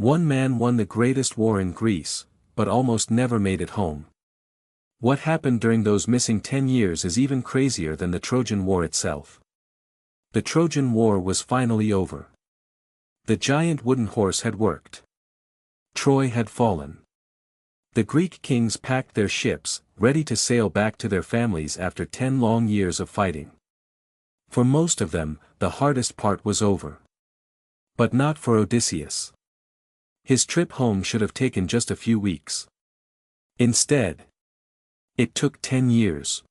One man won the greatest war in Greece, but almost never made it home. What happened during those missing 10 years is even crazier than the Trojan War itself. The Trojan War was finally over. The giant wooden horse had worked. Troy had fallen. The Greek kings packed their ships, ready to sail back to their families after 10 long years of fighting. For most of them, the hardest part was over. But not for Odysseus. His trip home should have taken just a few weeks. Instead, it took 10 years.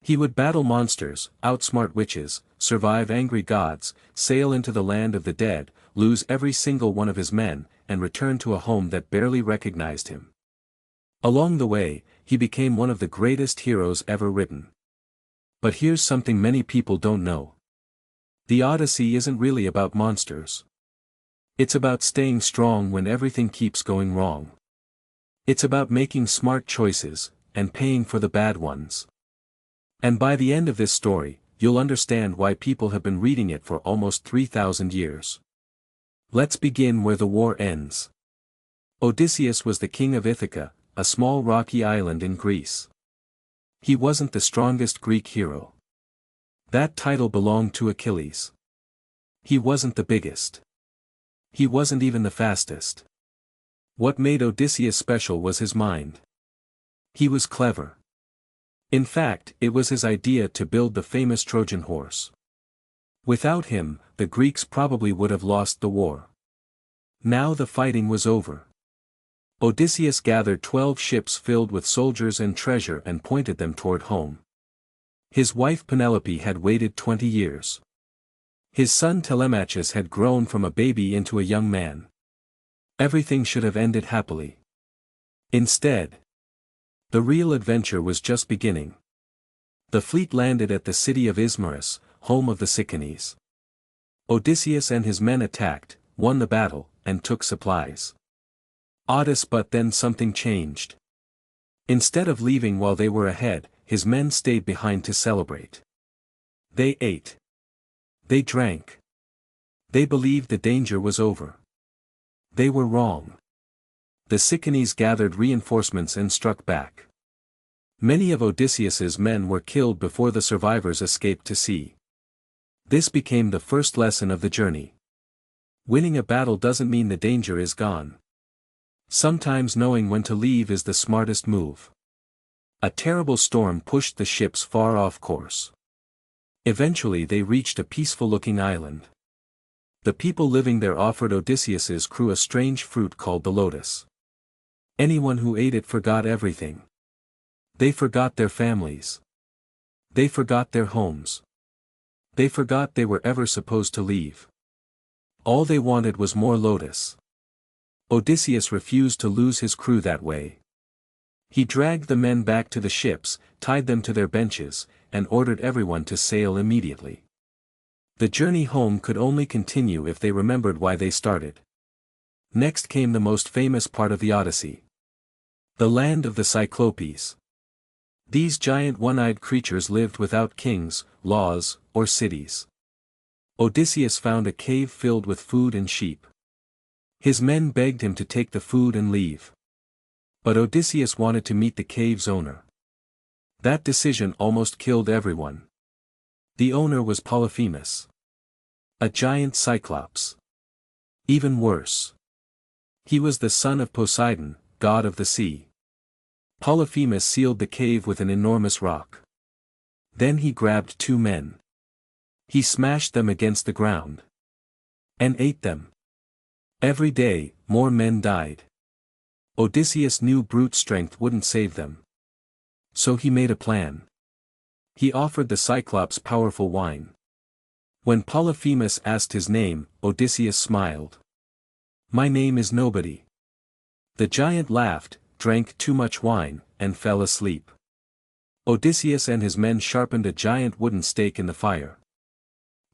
He would battle monsters, outsmart witches, survive angry gods, sail into the land of the dead, lose every single one of his men, and return to a home that barely recognized him. Along the way, he became one of the greatest heroes ever written. But here's something many people don't know. The Odyssey isn't really about monsters. It's about staying strong when everything keeps going wrong. It's about making smart choices, and paying for the bad ones. And by the end of this story, you'll understand why people have been reading it for almost 3,000 years. Let's begin where the war ends. Odysseus was the king of Ithaca, a small rocky island in Greece. He wasn't the strongest Greek hero. That title belonged to Achilles. He wasn't the biggest. He wasn't even the fastest. What made Odysseus special was his mind. He was clever. In fact, it was his idea to build the famous Trojan horse. Without him, the Greeks probably would have lost the war. Now the fighting was over. Odysseus gathered 12 ships filled with soldiers and treasure and pointed them toward home. His wife Penelope had waited 20 years. His son Telemachus had grown from a baby into a young man. Everything should have ended happily. Instead, the real adventure was just beginning. The fleet landed at the city of Ismarus, home of the Ciconies. Odysseus and his men attacked, won the battle, and took supplies. But then something changed. Instead of leaving while they were ahead, his men stayed behind to celebrate. They ate. They drank. They believed the danger was over. They were wrong. The Ciconies gathered reinforcements and struck back. Many of Odysseus's men were killed before the survivors escaped to sea. This became the first lesson of the journey. Winning a battle doesn't mean the danger is gone. Sometimes knowing when to leave is the smartest move. A terrible storm pushed the ships far off course. Eventually they reached a peaceful-looking island. The people living there offered Odysseus's crew a strange fruit called the lotus. Anyone who ate it forgot everything. They forgot their families. They forgot their homes. They forgot they were ever supposed to leave. All they wanted was more lotus. Odysseus refused to lose his crew that way. He dragged the men back to the ships, tied them to their benches, and ordered everyone to sail immediately. The journey home could only continue if they remembered why they started. Next came the most famous part of the Odyssey. The land of the Cyclopes. These giant one-eyed creatures lived without kings, laws, or cities. Odysseus found a cave filled with food and sheep. His men begged him to take the food and leave. But Odysseus wanted to meet the cave's owner. That decision almost killed everyone. The owner was Polyphemus. A giant cyclops. Even worse. He was the son of Poseidon, god of the sea. Polyphemus sealed the cave with an enormous rock. Then he grabbed 2 men. He smashed them against the ground. And ate them. Every day, more men died. Odysseus knew brute strength wouldn't save them. So he made a plan. He offered the Cyclops powerful wine. When Polyphemus asked his name, Odysseus smiled. "My name is Nobody." The giant laughed, drank too much wine, and fell asleep. Odysseus and his men sharpened a giant wooden stake in the fire.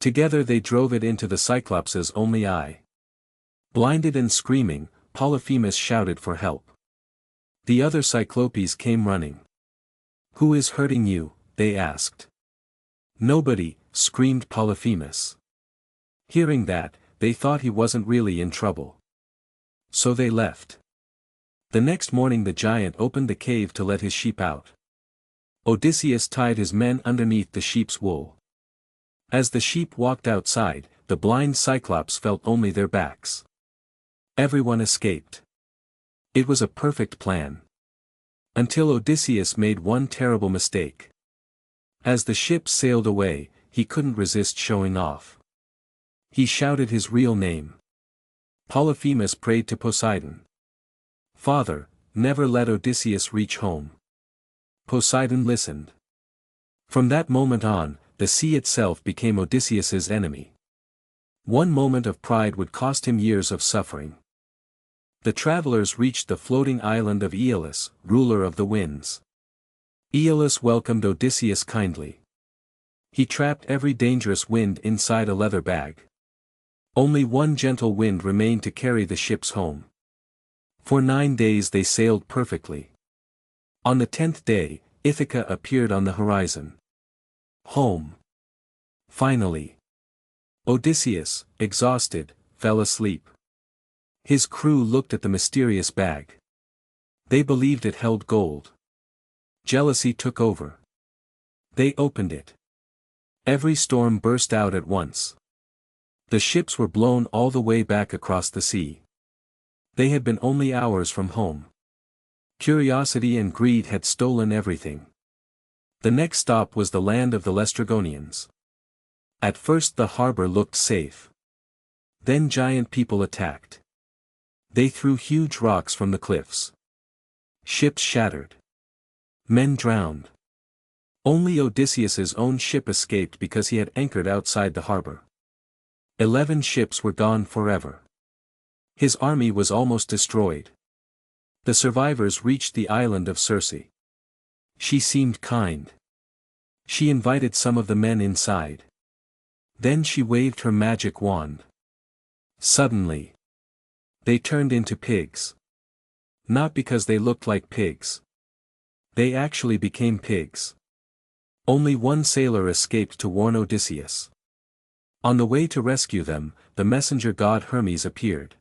Together they drove it into the Cyclops' only eye. Blinded and screaming, Polyphemus shouted for help. The other Cyclopes came running. "Who is hurting you?" they asked. "Nobody," screamed Polyphemus. Hearing that, they thought he wasn't really in trouble. So they left. The next morning the giant opened the cave to let his sheep out. Odysseus tied his men underneath the sheep's wool. As the sheep walked outside, the blind Cyclops felt only their backs. Everyone escaped. It was a perfect plan. Until Odysseus made one terrible mistake. As the ship sailed away, he couldn't resist showing off. He shouted his real name. Polyphemus prayed to Poseidon. "Father, never let Odysseus reach home." Poseidon listened. From that moment on, the sea itself became Odysseus's enemy. One moment of pride would cost him years of suffering. The travelers reached the floating island of Aeolus, ruler of the winds. Aeolus welcomed Odysseus kindly. He trapped every dangerous wind inside a leather bag. Only one gentle wind remained to carry the ships home. For 9 days they sailed perfectly. On the 10th day, Ithaca appeared on the horizon. Home. Finally. Odysseus, exhausted, fell asleep. His crew looked at the mysterious bag. They believed it held gold. Jealousy took over. They opened it. Every storm burst out at once. The ships were blown all the way back across the sea. They had been only hours from home. Curiosity and greed had stolen everything. The next stop was the land of the Laestrygonians. At first the harbor looked safe. Then giant people attacked. They threw huge rocks from the cliffs. Ships shattered. Men drowned. Only Odysseus's own ship escaped because he had anchored outside the harbor. 11 ships were gone forever. His army was almost destroyed. The survivors reached the island of Circe. She seemed kind. She invited some of the men inside. Then she waved her magic wand. Suddenly, they turned into pigs. Not because they looked like pigs. They actually became pigs. Only one sailor escaped to warn Odysseus. On the way to rescue them, the messenger god Hermes appeared.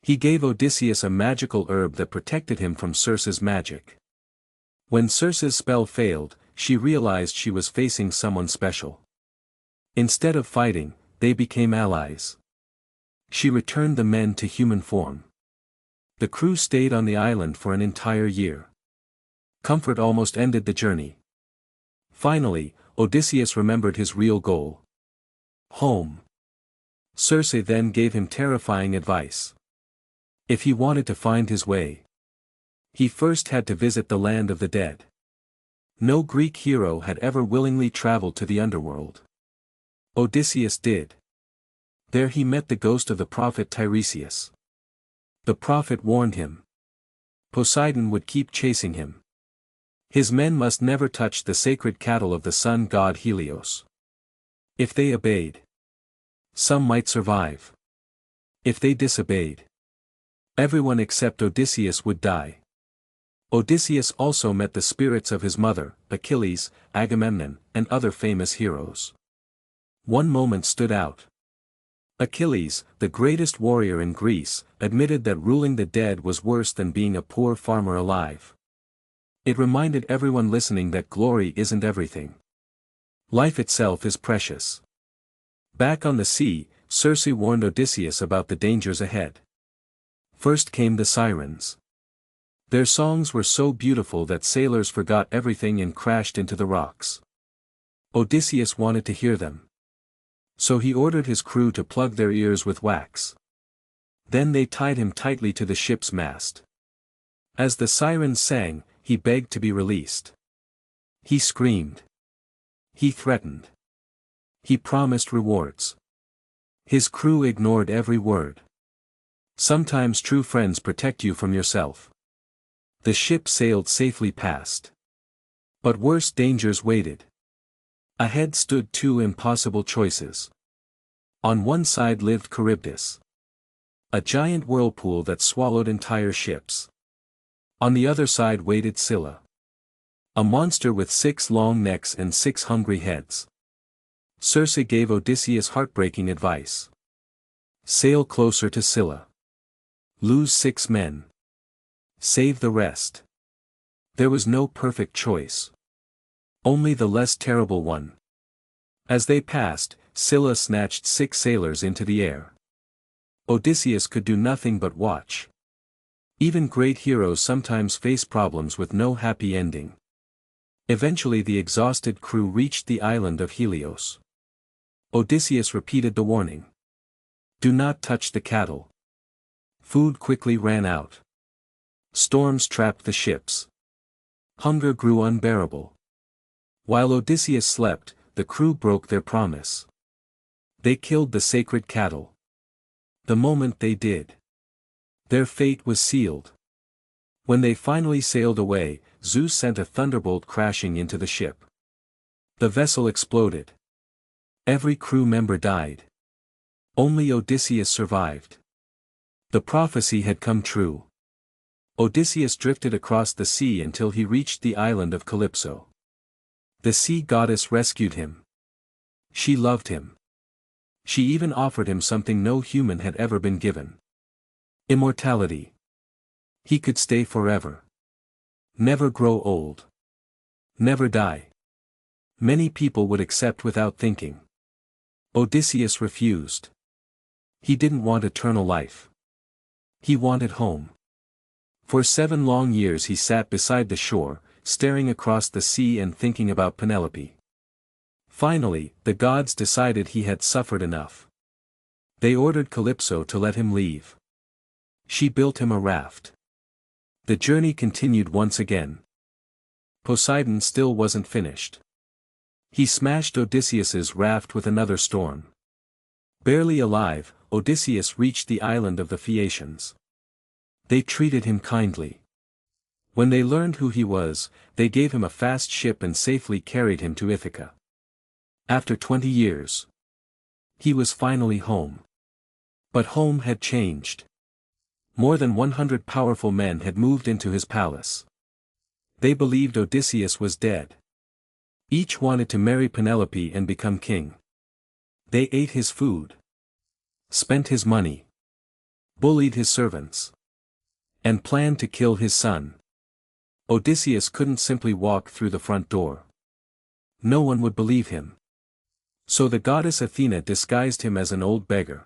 He gave Odysseus a magical herb that protected him from Circe's magic. When Circe's spell failed, she realized she was facing someone special. Instead of fighting, they became allies. She returned the men to human form. The crew stayed on the island for an entire year. Comfort almost ended the journey. Finally, Odysseus remembered his real goal. Home. Circe then gave him terrifying advice. If he wanted to find his way, he first had to visit the land of the dead. No Greek hero had ever willingly traveled to the underworld. Odysseus did. There he met the ghost of the prophet Tiresias. The prophet warned him. Poseidon would keep chasing him. His men must never touch the sacred cattle of the sun god Helios. If they obeyed, some might survive. If they disobeyed, everyone except Odysseus would die. Odysseus also met the spirits of his mother, Achilles, Agamemnon, and other famous heroes. One moment stood out. Achilles, the greatest warrior in Greece, admitted that ruling the dead was worse than being a poor farmer alive. It reminded everyone listening that glory isn't everything. Life itself is precious. Back on the sea, Circe warned Odysseus about the dangers ahead. First came the sirens. Their songs were so beautiful that sailors forgot everything and crashed into the rocks. Odysseus wanted to hear them. So he ordered his crew to plug their ears with wax. Then they tied him tightly to the ship's mast. As the sirens sang, he begged to be released. He screamed. He threatened. He promised rewards. His crew ignored every word. Sometimes true friends protect you from yourself. The ship sailed safely past. But worse dangers waited. Ahead stood 2 impossible choices. On one side lived Charybdis, a giant whirlpool that swallowed entire ships. On the other side waited Scylla, a monster with 6 long necks and 6 hungry heads. Circe gave Odysseus heartbreaking advice. Sail closer to Scylla. Lose 6 men. Save the rest. There was no perfect choice. Only the less terrible one. As they passed, Scylla snatched 6 sailors into the air. Odysseus could do nothing but watch. Even great heroes sometimes face problems with no happy ending. Eventually the exhausted crew reached the island of Helios. Odysseus repeated the warning. Do not touch the cattle. Food quickly ran out. Storms trapped the ships. Hunger grew unbearable. While Odysseus slept, the crew broke their promise. They killed the sacred cattle. The moment they did, their fate was sealed. When they finally sailed away, Zeus sent a thunderbolt crashing into the ship. The vessel exploded. Every crew member died. Only Odysseus survived. The prophecy had come true. Odysseus drifted across the sea until he reached the island of Calypso. The sea goddess rescued him. She loved him. She even offered him something no human had ever been given. Immortality. He could stay forever. Never grow old. Never die. Many people would accept without thinking. Odysseus refused. He didn't want eternal life. He wanted home. For 7 long years he sat beside the shore, staring across the sea and thinking about Penelope. Finally, the gods decided he had suffered enough. They ordered Calypso to let him leave. She built him a raft. The journey continued once again. Poseidon still wasn't finished. He smashed Odysseus's raft with another storm. Barely alive, Odysseus reached the island of the Phaeacians. They treated him kindly. When they learned who he was, they gave him a fast ship and safely carried him to Ithaca. After 20 years, he was finally home. But home had changed. More than 100 powerful men had moved into his palace. They believed Odysseus was dead. Each wanted to marry Penelope and become king. They ate his food, spent his money, bullied his servants, and planned to kill his son. Odysseus couldn't simply walk through the front door. No one would believe him. So the goddess Athena disguised him as an old beggar.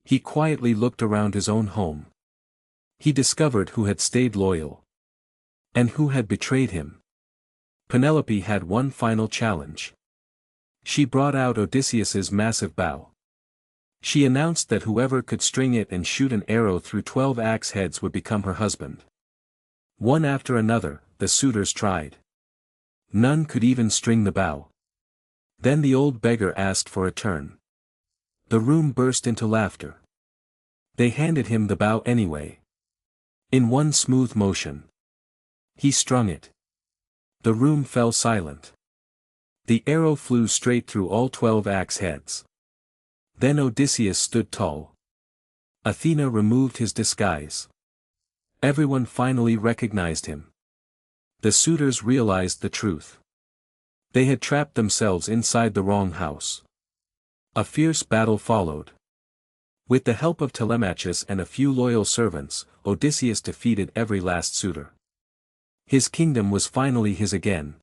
He quietly looked around his own home. He discovered who had stayed loyal and who had betrayed him. Penelope had one final challenge. She brought out Odysseus's massive bow. She announced that whoever could string it and shoot an arrow through 12 axe heads would become her husband. One after another, the suitors tried. None could even string the bow. Then the old beggar asked for a turn. The room burst into laughter. They handed him the bow anyway. In one smooth motion, he strung it. The room fell silent. The arrow flew straight through all 12 axe heads. Then Odysseus stood tall. Athena removed his disguise. Everyone finally recognized him. The suitors realized the truth. They had trapped themselves inside the wrong house. A fierce battle followed. With the help of Telemachus and a few loyal servants, Odysseus defeated every last suitor. His kingdom was finally his again.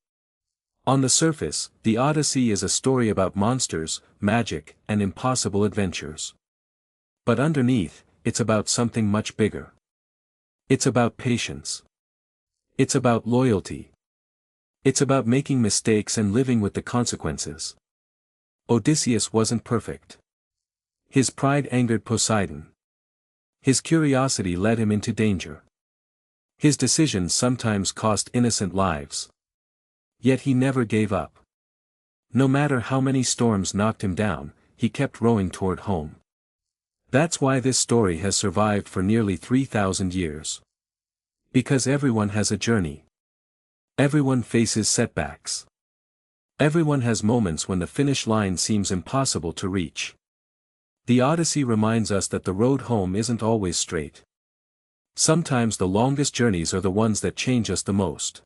On the surface, the Odyssey is a story about monsters, magic, and impossible adventures. But underneath, it's about something much bigger. It's about patience. It's about loyalty. It's about making mistakes and living with the consequences. Odysseus wasn't perfect. His pride angered Poseidon. His curiosity led him into danger. His decisions sometimes cost innocent lives. Yet he never gave up. No matter how many storms knocked him down, he kept rowing toward home. That's why this story has survived for nearly 3,000 years. Because everyone has a journey. Everyone faces setbacks. Everyone has moments when the finish line seems impossible to reach. The Odyssey reminds us that the road home isn't always straight. Sometimes the longest journeys are the ones that change us the most.